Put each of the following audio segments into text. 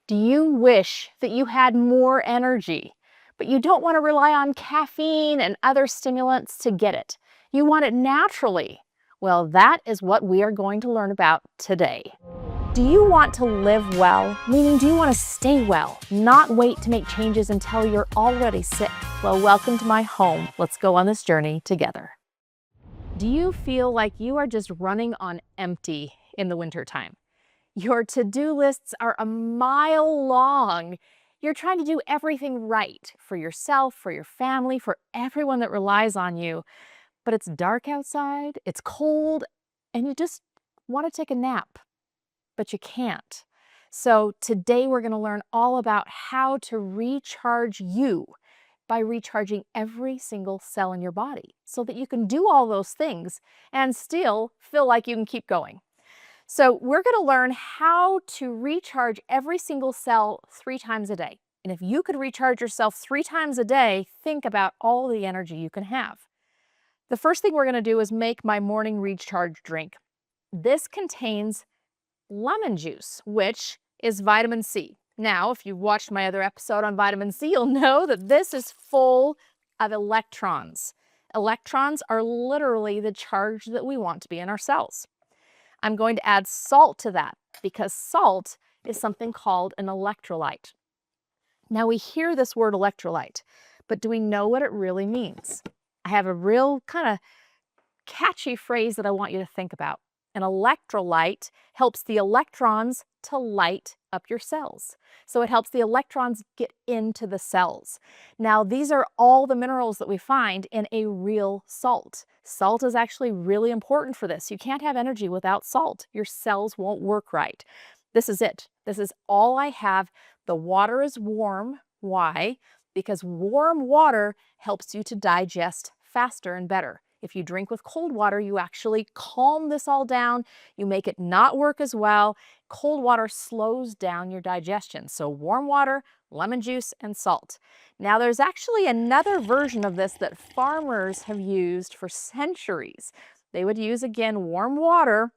Do you wish that you had more energy, but you don't want to rely on caffeine and other stimulants to get it? You want it naturally. Well, that is what we are going to learn about today. Do you want to live well? Meaning, do you want to stay well, not wait to make changes until you're already sick? Well, welcome to my home. Let's go on this journey together. Do you feel like you are just running on empty in the wintertime? Your to-do lists are a mile long. You're trying to do everything right for yourself, for your family, for everyone that relies on you. But it's dark outside, it's cold, and you just want to take a nap, but you can't. So today we're going to learn all about how to recharge you by recharging every single cell in your body so that you can do all those things and still feel like you can keep going. So we're going to learn how to recharge every single cell 3 times a day. And if you could recharge yourself 3 times a day, think about all the energy you can have. The first thing we're going to do is make my morning recharge drink. This contains lemon juice, which is vitamin C. Now, if you've watched my other episode on vitamin C, you'll know that this is full of electrons. Electrons are literally the charge that we want to be in our cells. I'm going to add salt to that because salt is something called an electrolyte. Now we hear this word electrolyte, but do we know what it really means? I have a real kind of catchy phrase that I want you to think about. An electrolyte helps the electrons to light up your cells. So it helps the electrons get into the cells. Now, these are all the minerals that we find in a real salt. Salt is actually really important for this. You can't have energy without salt. Your cells won't work right. This is it. This is all I have. The water is warm. Why? Because warm water helps you to digest faster and better. If you drink with cold water, you actually calm this all down. You make it not work as well. Cold water slows down your digestion. So warm water, lemon juice, and salt. Now there's actually another version of this that farmers have used for centuries. They would use, again, warm water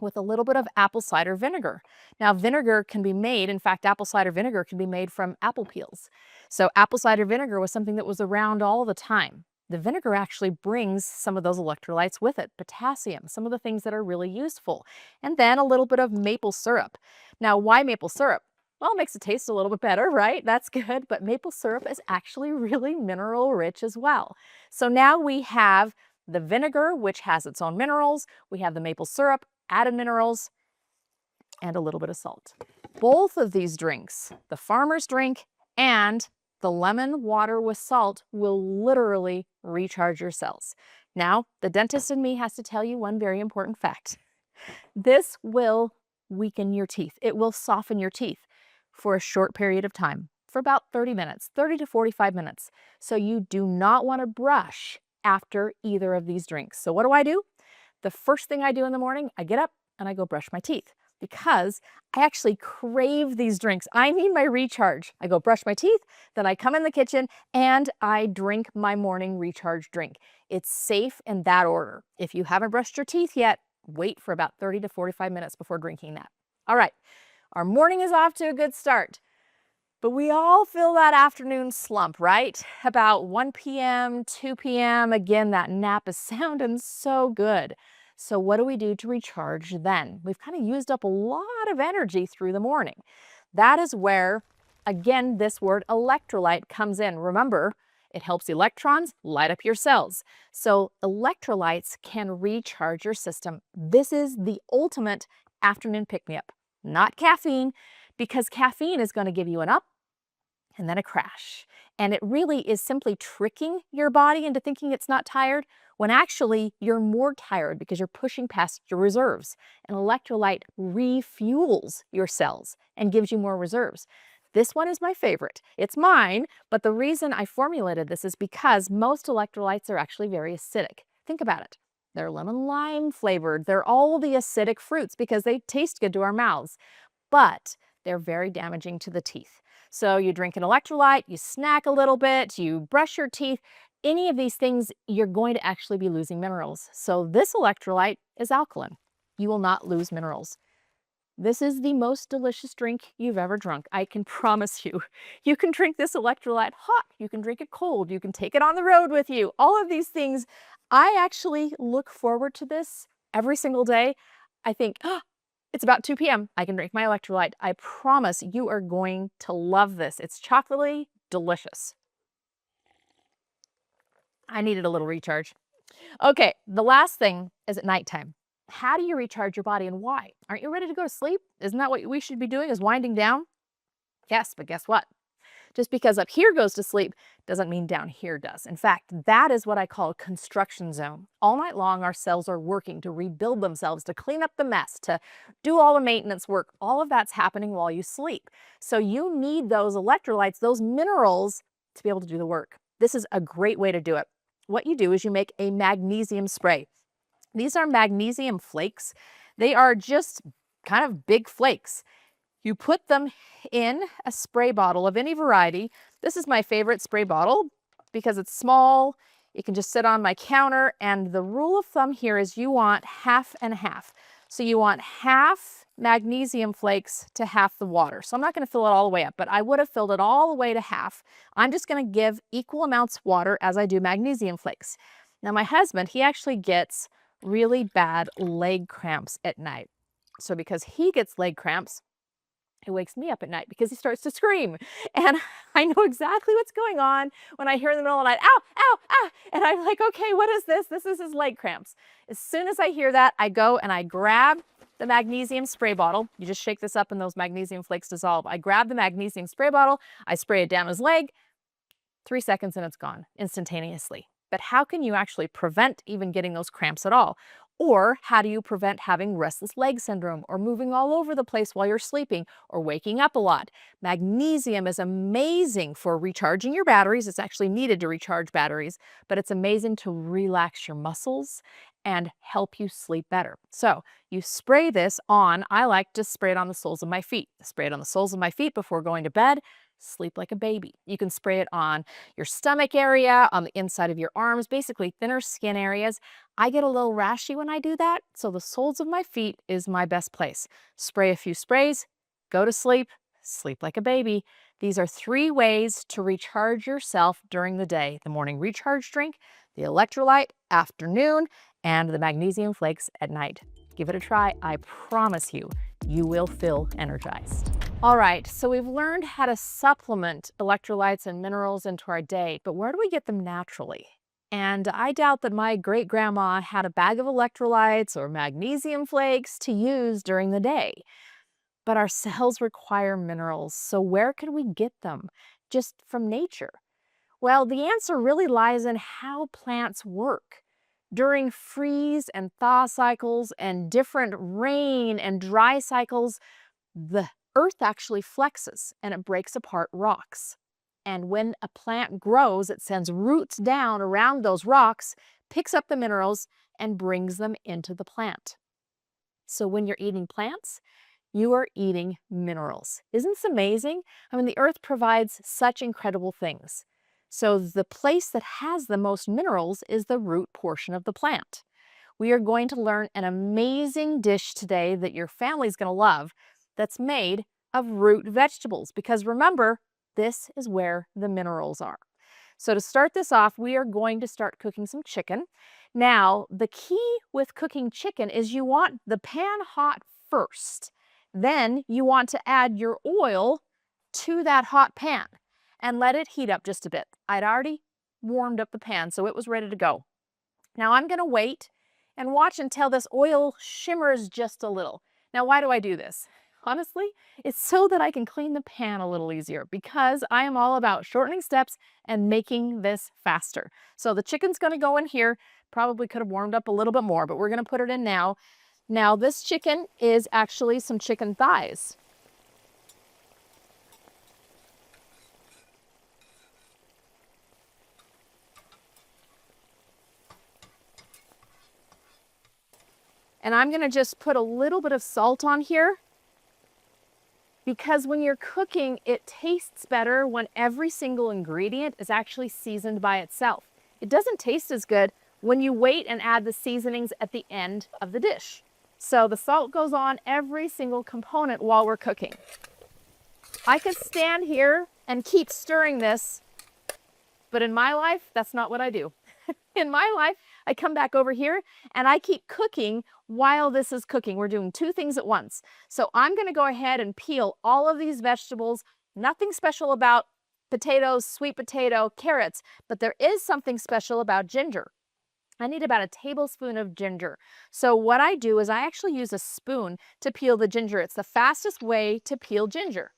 with a little bit of apple cider vinegar. Now vinegar can be made, in fact, apple cider vinegar can be made from apple peels. So apple cider vinegar was something that was around all the time. The vinegar actually brings some of those electrolytes with it, potassium, some of the things that are really useful, and then a little bit of maple syrup. Now, why maple syrup? Well, it makes it taste a little bit better, right? That's good, but maple syrup is actually really mineral rich as well. So now we have the vinegar, which has its own minerals. We have the maple syrup, added minerals, and a little bit of salt. Both of these drinks, the farmer's drink and the lemon water with salt, will literally recharge your cells. Now, the dentist in me has to tell you one very important fact. This will weaken your teeth. It will soften your teeth for a short period of time, for about 30 minutes, 30 to 45 minutes. So you do not want to brush after either of these drinks. So what do? The first thing I do in the morning, I get up and I go brush my teeth because I actually crave these drinks. I need my recharge. I go brush my teeth, then I come in the kitchen and I drink my morning recharge drink. It's safe in that order. If you haven't brushed your teeth yet, wait for about 30 to 45 minutes before drinking that. All right, our morning is off to a good start. But we all feel that afternoon slump, right? About 1 p.m., 2 p.m., again, that nap is sounding so good. So what do we do to recharge then? We've kind of used up a lot of energy through the morning. That is where, again, this word electrolyte comes in. Remember, it helps electrons light up your cells. So electrolytes can recharge your system. This is the ultimate afternoon pick-me-up, not caffeine, because caffeine is going to give you an up and then a crash. And it really is simply tricking your body into thinking it's not tired when actually you're more tired because you're pushing past your reserves. An electrolyte refuels your cells and gives you more reserves. This one is my favorite. It's mine, but the reason I formulated this is because most electrolytes are actually very acidic. Think about it. They're lemon lime flavored. They're all the acidic fruits because they taste good to our mouths, but they're very damaging to the teeth. So you drink an electrolyte, you snack a little bit, you brush your teeth, any of these things, you're going to actually be losing minerals. So this electrolyte is alkaline. You will not lose minerals. This is the most delicious drink you've ever drunk. I can promise you. You can drink this electrolyte hot. You can drink it cold. You can take it on the road with you. All of these things. I actually look forward to this every single day. I think, oh, it's about 2 p.m. I can drink my electrolyte. I promise you are going to love this. It's chocolatey, delicious. I needed a little recharge. Okay, the last thing is at nighttime. How do you recharge your body and why? Aren't you ready to go to sleep? Isn't that what we should be doing, is winding down? Yes, but guess what? Just because up here goes to sleep doesn't mean down here does. In fact, that is what I call a construction zone. All night long, our cells are working to rebuild themselves, to clean up the mess, to do all the maintenance work. All of that's happening while you sleep. So you need those electrolytes, those minerals, to be able to do the work. This is a great way to do it. What you do is you make a magnesium spray. These are magnesium flakes. They are just kind of big flakes. You put them in a spray bottle of any variety. This is my favorite spray bottle because it's small. It can just sit on my counter. And the rule of thumb here is you want half and half. So you want half magnesium flakes to half the water. So I'm not going to fill it all the way up, but I would have filled it all the way to half. I'm just going to give equal amounts of water as I do magnesium flakes. Now my husband, he actually gets really bad leg cramps at night. So because he gets leg cramps, it wakes me up at night because he starts to scream. And I know exactly what's going on when I hear in the middle of the night, ow, ow, ow. And I'm like, okay, what is this? This is his leg cramps. As soon as I hear that, I go and I grab the magnesium spray bottle. You just shake this up and those magnesium flakes dissolve. I grab the magnesium spray bottle, I spray it down his leg, 3 seconds and it's gone instantaneously. But how can you actually prevent even getting those cramps at all? Or how do you prevent having restless leg syndrome or moving all over the place while you're sleeping or waking up a lot? Magnesium is amazing for recharging your batteries. It's actually needed to recharge batteries, but it's amazing to relax your muscles and help you sleep better. So you spray this on, I like to spray it on the soles of my feet. Spray it on the soles of my feet before going to bed. Sleep like a baby. You can spray it on your stomach area, on the inside of your arms, basically thinner skin areas. I get a little rashy when I do that, so the soles of my feet is my best place. Spray a few sprays, go to sleep, sleep like a baby. These are 3 ways to recharge yourself during the day: the morning recharge drink, the electrolyte afternoon, and the magnesium flakes at night. Give it a try. I promise you, you will feel energized. All right, so we've learned how to supplement electrolytes and minerals into our day, but where do we get them naturally? And I doubt that my great-grandma had a bag of electrolytes or magnesium flakes to use during the day. But our cells require minerals, so where can we get them? Just from nature? Well, the answer really lies in how plants work. During freeze and thaw cycles and different rain and dry cycles, the earth actually flexes and it breaks apart rocks. And when a plant grows, it sends roots down around those rocks, picks up the minerals, and brings them into the plant. So when you're eating plants, you are eating minerals. Isn't this amazing? I mean, the earth provides such incredible things. So the place that has the most minerals is the root portion of the plant. We are going to learn an amazing dish today that your family's going to love that's made of root vegetables, because remember, this is where the minerals are. So to start this off, we are going to start cooking some chicken. Now, the key with cooking chicken is you want the pan hot first. Then you want to add your oil to that hot pan and let it heat up just a bit. I'd already warmed up the pan, so it was ready to go. Now I'm going to wait and watch until this oil shimmers just a little. Now, why do I do this? Honestly, it's so that I can clean the pan a little easier, because I am all about shortening steps and making this faster. So the chicken's going to go in here. Probably could have warmed up a little bit more, but we're going to put it in now. Now, this chicken is actually some chicken thighs. And I'm going to just put a little bit of salt on here, because when you're cooking, it tastes better when every single ingredient is actually seasoned by itself. It doesn't taste as good when you wait and add the seasonings at the end of the dish. So the salt goes on every single component while we're cooking. I could stand here and keep stirring this, but in my life, that's not what I do. In my life, I come back over here and I keep cooking while this is cooking. We're doing two things at once. So I'm going to go ahead and peel all of these vegetables. Nothing special about potatoes, sweet potato, carrots, but there is something special about ginger. I need about a tablespoon of ginger. So what I do is I actually use a spoon to peel the ginger. It's the fastest way to peel ginger.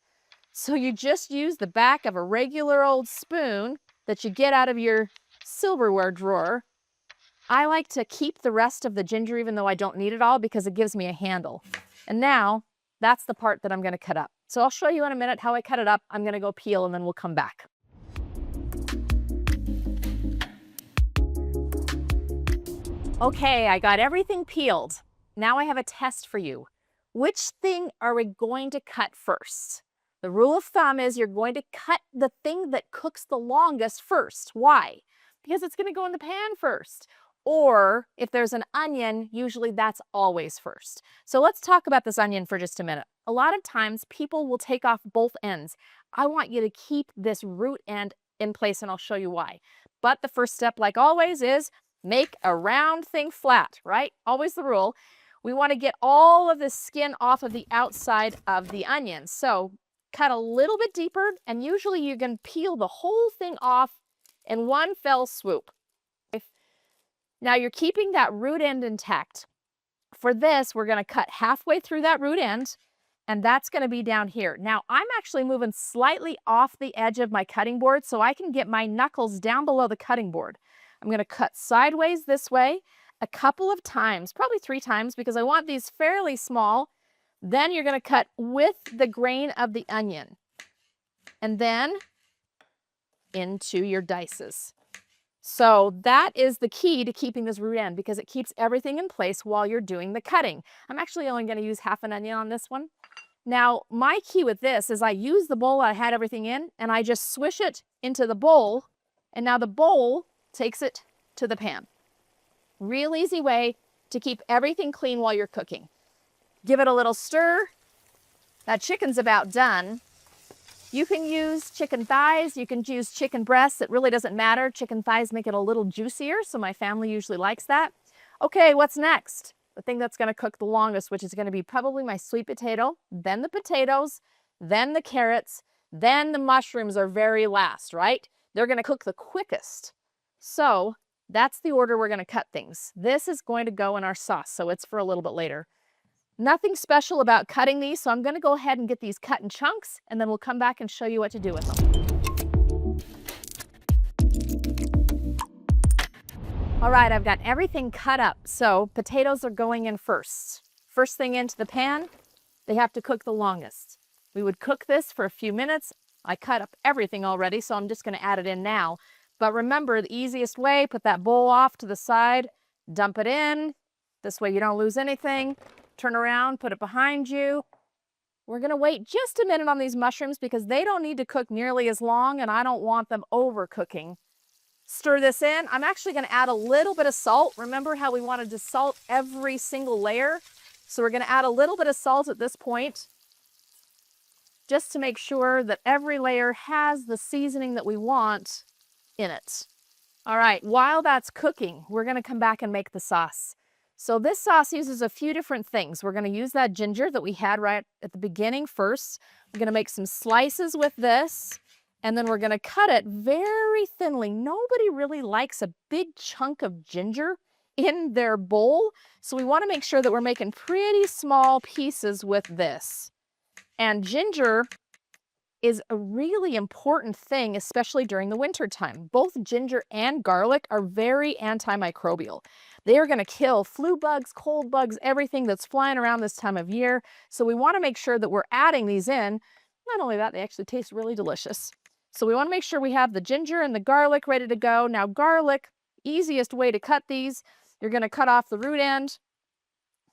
So you just use the back of a regular old spoon that you get out of your silverware drawer. I like to keep the rest of the ginger even though I don't need it all because it gives me a handle. And now that's the part that I'm going to cut up. So I'll show you in a minute how I cut it up. I'm going to go peel and then we'll come back. Okay, I got everything peeled. Now I have a test for you. Which thing are we going to cut first? The rule of thumb is you're going to cut the thing that cooks the longest first. Why? Because it's going to go in the pan first. Or if there's an onion, usually that's always first. So let's talk about this onion for just a minute. A lot of times people will take off both ends. I want you to keep this root end in place and I'll show you why. But the first step, like always, is make a round thing flat, right? Always the rule. We want to get all of the skin off of the outside of the onion. So cut a little bit deeper and usually you can peel the whole thing off in one fell swoop. Now you're keeping that root end intact. For this, we're going to cut halfway through that root end, and that's going to be down here. Now I'm actually moving slightly off the edge of my cutting board so I can get my knuckles down below the cutting board. I'm going to cut sideways this way a couple of times, probably 3 times, because I want these fairly small. Then you're going to cut with the grain of the onion, and then into your dices. So that is the key to keeping this root end because it keeps everything in place while you're doing the cutting. I'm actually only going to use half an onion on this one. Now, my key with this is I use the bowl I had everything in and I just swish it into the bowl, and now the bowl takes it to the pan. Real easy way to keep everything clean while you're cooking. Give it a little stir. That chicken's about done. You can use chicken thighs, you can use chicken breasts, it really doesn't matter. Chicken thighs make it a little juicier, so my family usually likes that. Okay, what's next? The thing that's going to cook the longest, which is going to be probably my sweet potato, then the potatoes, then the carrots, then the mushrooms are very last, right? They're going to cook the quickest. So that's the order we're going to cut things. This is going to go in our sauce, so it's for a little bit later. Nothing special about cutting these, so I'm going to go ahead and get these cut in chunks, and then we'll come back and show you what to do with them. All right, I've got everything cut up, so potatoes are going in first. First thing into the pan, they have to cook the longest. We would cook this for a few minutes. I cut up everything already, so I'm just going to add it in now. But remember, the easiest way, put that bowl off to the side, dump it in. This way you don't lose anything. Turn around, put it behind you. We're going to wait just a minute on these mushrooms because they don't need to cook nearly as long and I don't want them overcooking. Stir this in. I'm actually going to add a little bit of salt. Remember how we wanted to salt every single layer? So we're going to add a little bit of salt at this point just to make sure that every layer has the seasoning that we want in it. All right, while that's cooking, we're going to come back and make the sauce. So this sauce uses a few different things. We're going to use that ginger that we had right at the beginning first. We're going to make some slices with this, and then we're going to cut it very thinly. Nobody really likes a big chunk of ginger in their bowl, so we want to make sure that we're making pretty small pieces with this. And ginger is a really important thing, especially during the winter time. Both ginger and garlic are very antimicrobial. They are going to kill flu bugs, cold bugs, everything that's flying around this time of year. So we want to make sure that we're adding these in. Not only that, they actually taste really delicious. So we want to make sure we have the ginger and the garlic ready to go. Now garlic, easiest way to cut these, you're going to cut off the root end.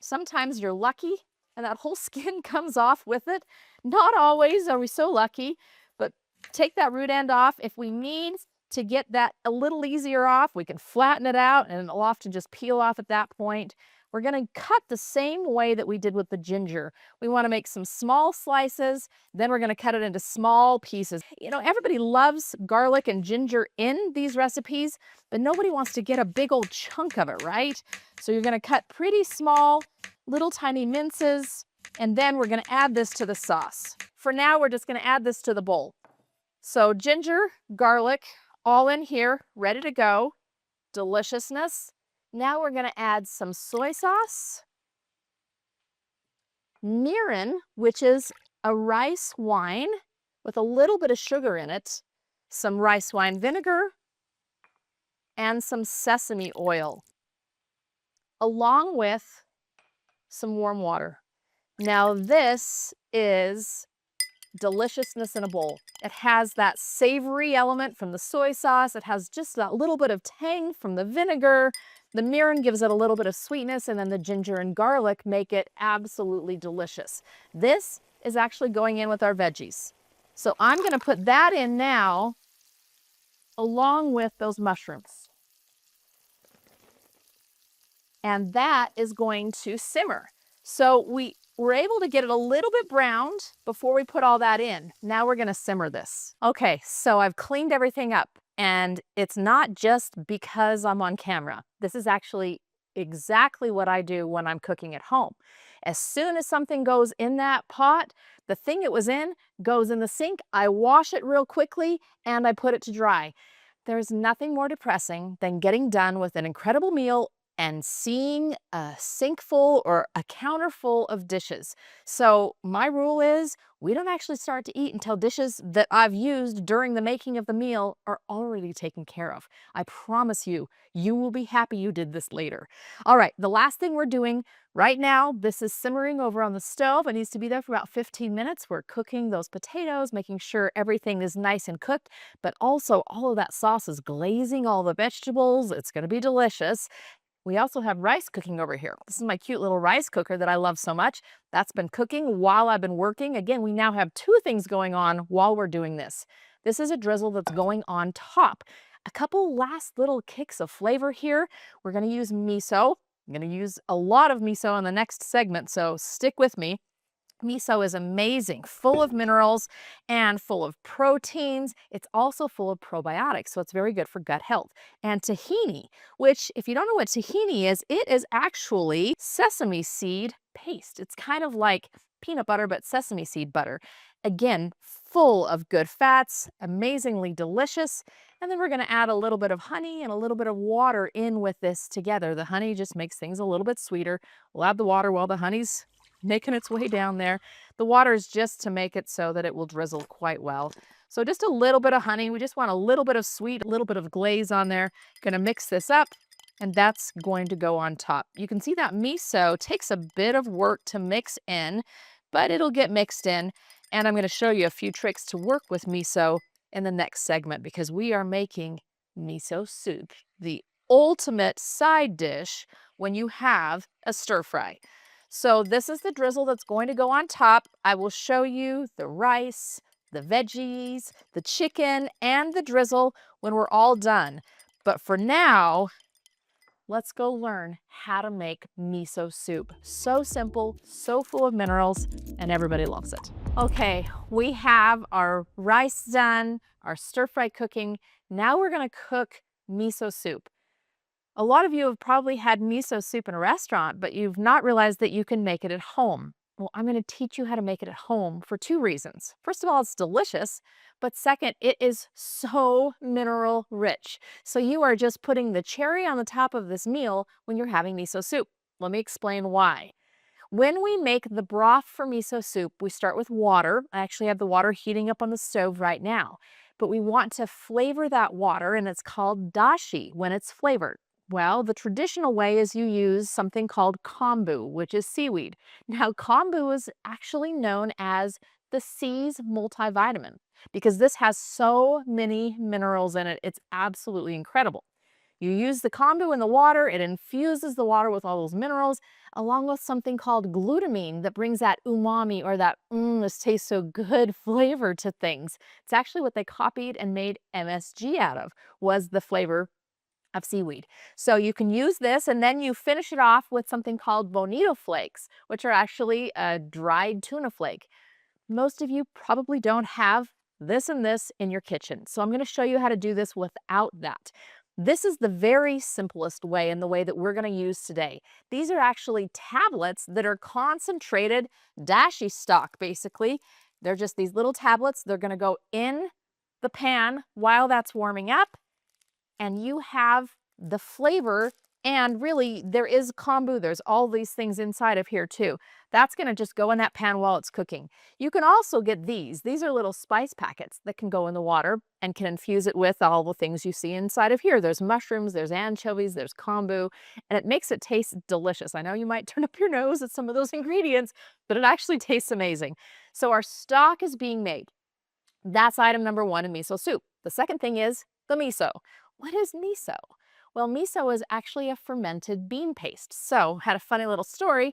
Sometimes you're lucky and that whole skin comes off with it. Not always are we so lucky, but take that root end off. If we need to get that a little easier off, we can flatten it out and it'll often just peel off at that point. We're going to cut the same way that we did with the ginger. We want to make some small slices, then we're going to cut it into small pieces. You know, everybody loves garlic and ginger in these recipes, but nobody wants to get a big old chunk of it, right? So you're going to cut pretty small, little tiny minces, and then we're going to add this to the sauce. For now, we're just going to add this to the bowl. So ginger, garlic, all in here, ready to go. Deliciousness. Now we're going to add some soy sauce, mirin, which is a rice wine with a little bit of sugar in it, some rice wine vinegar, and some sesame oil, along with some warm water. Now this is deliciousness in a bowl. It has that savory element from the soy sauce. It has just that little bit of tang from the vinegar. The mirin gives it a little bit of sweetness, and then the ginger and garlic make it absolutely delicious. This is actually going in with our veggies. So I'm going to put that in now, along with those mushrooms. And that is going to simmer. So we're able to get it a little bit browned before we put all that in. Now we're going to simmer this. Okay, so I've cleaned everything up, and it's not just because I'm on camera. This is actually exactly what I do when I'm cooking at home. As soon as something goes in that pot, the thing it was in goes in the sink. I wash it real quickly and I put it to dry. There's nothing more depressing than getting done with an incredible meal and seeing a sink full or a counter full of dishes. So my rule is we don't actually start to eat until dishes that I've used during the making of the meal are already taken care of. I promise you, you will be happy you did this later. All right, the last thing we're doing right now, this is simmering over on the stove. It needs to be there for about 15 minutes. We're cooking those potatoes, making sure everything is nice and cooked, but also all of that sauce is glazing all the vegetables. It's going to be delicious. We also have rice cooking over here. This is my cute little rice cooker that I love so much. That's been cooking while I've been working. Again, we now have two things going on while we're doing this. This is a drizzle that's going on top. A couple last little kicks of flavor here. We're going to use miso. I'm going to use a lot of miso in the next segment, so stick with me. Miso is amazing, full of minerals and full of proteins. It's also full of probiotics, so it's very good for gut health. And tahini, which if you don't know what tahini is, it is actually sesame seed paste. It's kind of like peanut butter, but sesame seed butter. Again, full of good fats, amazingly delicious. And then we're going to add a little bit of honey and a little bit of water in with this together. The honey just makes things a little bit sweeter. We'll add the water while the honey's making its way down there. The water is just to make it so that it will drizzle quite well. So just a little bit of honey. We just want a little bit of sweet, a little bit of glaze on there. Going to mix this up, and that's going to go on top. You can see that miso takes a bit of work to mix in, but it'll get mixed in. And I'm going to show you a few tricks to work with miso in the next segment, because we are making miso soup, the ultimate side dish when you have a stir fry. So this is the drizzle that's going to go on top. I will show you the rice, the veggies, the chicken, and the drizzle when we're all done. But for now, let's go learn how to make miso soup. So simple, so full of minerals, and everybody loves it. Okay, we have our rice done, our stir fry cooking. Now we're going to cook miso soup. A lot of you have probably had miso soup in a restaurant, but you've not realized that you can make it at home. Well, I'm going to teach you how to make it at home for two reasons. First of all, it's delicious, but second, it is so mineral rich. So you are just putting the cherry on the top of this meal when you're having miso soup. Let me explain why. When we make the broth for miso soup, we start with water. I actually have the water heating up on the stove right now, but we want to flavor that water, and it's called dashi when it's flavored. Well, the traditional way is you use something called kombu, which is seaweed. Now, kombu is actually known as the sea's multivitamin because this has so many minerals in it. It's absolutely incredible. You use the kombu in the water, it infuses the water with all those minerals, along with something called glutamine that brings that umami, or that this tastes so good flavor to things. It's actually what they copied and made MSG out of, was the flavor of seaweed. So you can use this and then you finish it off with something called bonito flakes, which are actually a dried tuna flake. Most of you probably don't have this and this in your kitchen. So I'm going to show you how to do this without that. This is the very simplest way and the way that we're going to use today. These are actually tablets that are concentrated dashi stock, basically. They're just these little tablets. They're going to go in the pan while that's warming up, and you have the flavor. And really, there is kombu. There's all these things inside of here too. That's going to just go in that pan while it's cooking. You can also get these. These are little spice packets that can go in the water and can infuse it with all the things you see inside of here. There's mushrooms, there's anchovies, there's kombu, and it makes it taste delicious. I know you might turn up your nose at some of those ingredients, but it actually tastes amazing. So our stock is being made. That's item number one in miso soup. The second thing is the miso. What is miso? Well, miso is actually a fermented bean paste. So, had a funny little story.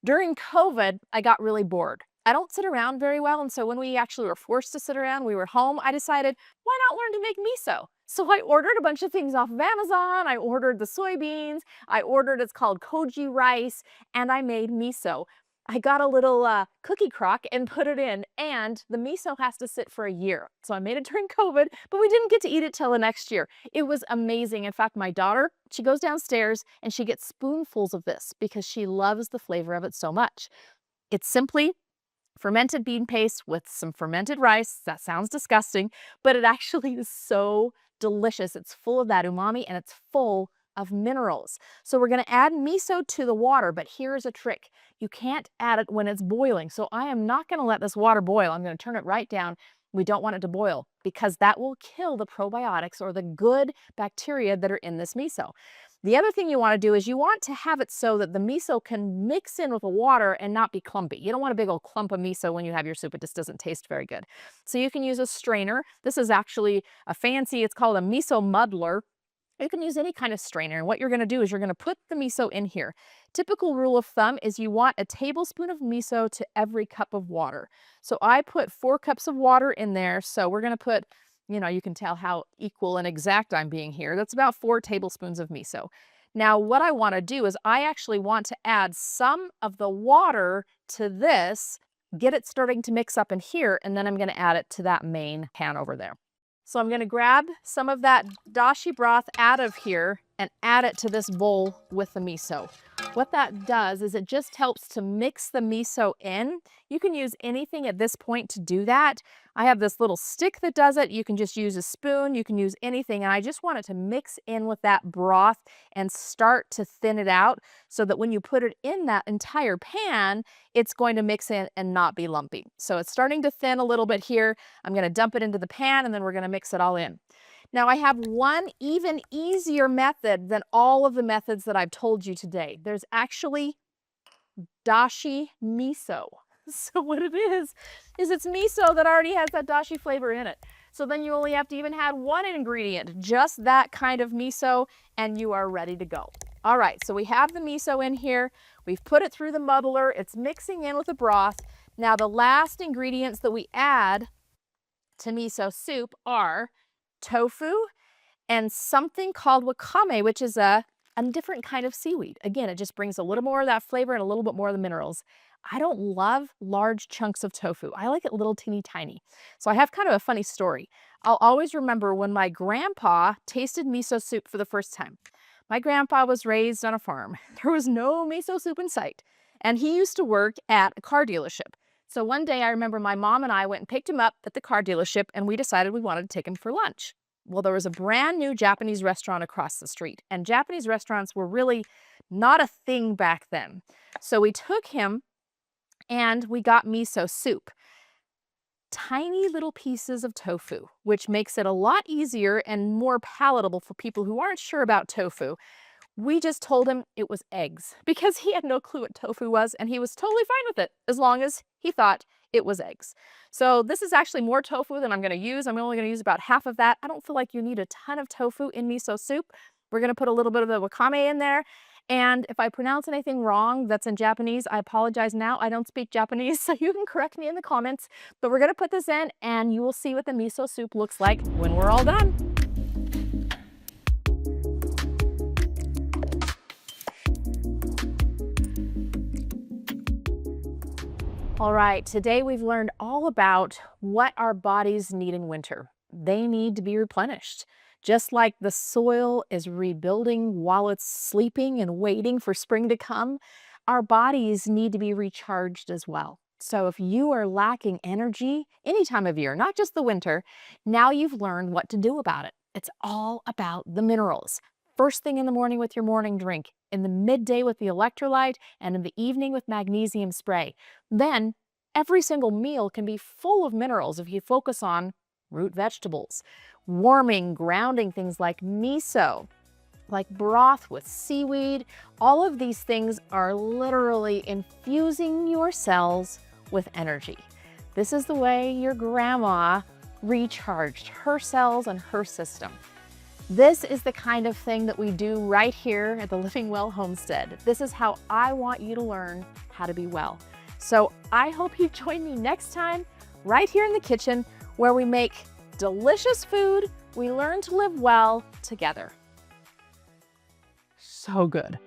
During COVID, I got really bored. I don't sit around very well, and so when we actually were forced to sit around, we were home, I decided, why not learn to make miso? So I ordered a bunch of things off of Amazon. I ordered the soybeans. I ordered, it's called koji rice, and I made miso. I got a little cookie crock and put it in, and the miso has to sit for a year. So I made it during COVID, but we didn't get to eat it till the next year. It was amazing. In fact, my daughter, she goes downstairs and she gets spoonfuls of this because she loves the flavor of it so much. It's simply fermented bean paste with some fermented rice. That sounds disgusting, but it actually is so delicious. It's full of that umami and it's full of minerals. So we're going to add miso to the water, but here's a trick. You can't add it when it's boiling. So I am not going to let this water boil. I'm going to turn it right down. We don't want it to boil because that will kill the probiotics or the good bacteria that are in this miso. The other thing you want to do is you want to have it so that the miso can mix in with the water and not be clumpy. You don't want a big old clump of miso when you have your soup. It just doesn't taste very good. So you can use a strainer. This is actually a fancy, it's called a miso muddler. You can use any kind of strainer, and what you're going to do is you're going to put the miso in here. Typical rule of thumb is you want a tablespoon of miso to every cup of water. So I put 4 cups of water in there, so we're going to put, you can tell how equal and exact I'm being here. That's about 4 tablespoons of miso. Now what I want to do is I actually want to add some of the water to this, get it starting to mix up in here, and then I'm going to add it to that main pan over there. So I'm going to grab some of that dashi broth out of here and add it to this bowl with the miso. What that does is it just helps to mix the miso in. You can use anything at this point to do that. I have this little stick that does it. You can just use a spoon. You can use anything. And I just want it to mix in with that broth and start to thin it out so that when you put it in that entire pan, it's going to mix in and not be lumpy. So it's starting to thin a little bit here. I'm going to dump it into the pan and then we're going to mix it all in. Now I have one even easier method than all of the methods that I've told you today. There's actually dashi miso. So what it is it's miso that already has that dashi flavor in it. So then you only have to even add one ingredient, just that kind of miso, and you are ready to go. All right, so we have the miso in here. We've put it through the muddler. It's mixing in with the broth. Now the last ingredients that we add to miso soup are tofu and something called wakame, which is a different kind of seaweed. Again, it just brings a little more of that flavor and a little bit more of the minerals. I don't love large chunks of tofu. I like it little teeny tiny. So I have kind of a funny story. I'll always remember when my grandpa tasted miso soup for the first time. My grandpa was raised on a farm. There was no miso soup in sight. And he used to work at a car dealership. So one day I remember my mom and I went and picked him up at the car dealership and we decided we wanted to take him for lunch. Well, there was a brand new Japanese restaurant across the street, and Japanese restaurants were really not a thing back then. So we took him and we got miso soup. Tiny little pieces of tofu, which makes it a lot easier and more palatable for people who aren't sure about tofu. We just told him it was eggs because he had no clue what tofu was, and he was totally fine with it as long as he thought it was eggs. So this is actually more tofu than I'm going to use. I'm only going to use about half of that. I don't feel like you need a ton of tofu in miso soup. We're going to put a little bit of the wakame in there. And if I pronounce anything wrong that's in Japanese, I apologize now. I don't speak Japanese, so you can correct me in the comments. But we're going to put this in and you will see what the miso soup looks like when we're all done. All right, today we've learned all about what our bodies need in winter. They need to be replenished. Just like the soil is rebuilding while it's sleeping and waiting for spring to come, our bodies need to be recharged as well. So if you are lacking energy any time of year, not just the winter, now you've learned what to do about it. It's all about the minerals. First thing in the morning with your morning drink, in the midday with the electrolyte, and in the evening with magnesium spray. Then every single meal can be full of minerals if you focus on root vegetables, warming, grounding things like miso, like broth with seaweed. All of these things are literally infusing your cells with energy. This is the way your grandma recharged her cells and her system. This is the kind of thing that we do right here at the Living Well Homestead. This is how I want you to learn how to be well. So I hope you join me next time right here in the kitchen where we make delicious food. We learn to live well together. So good.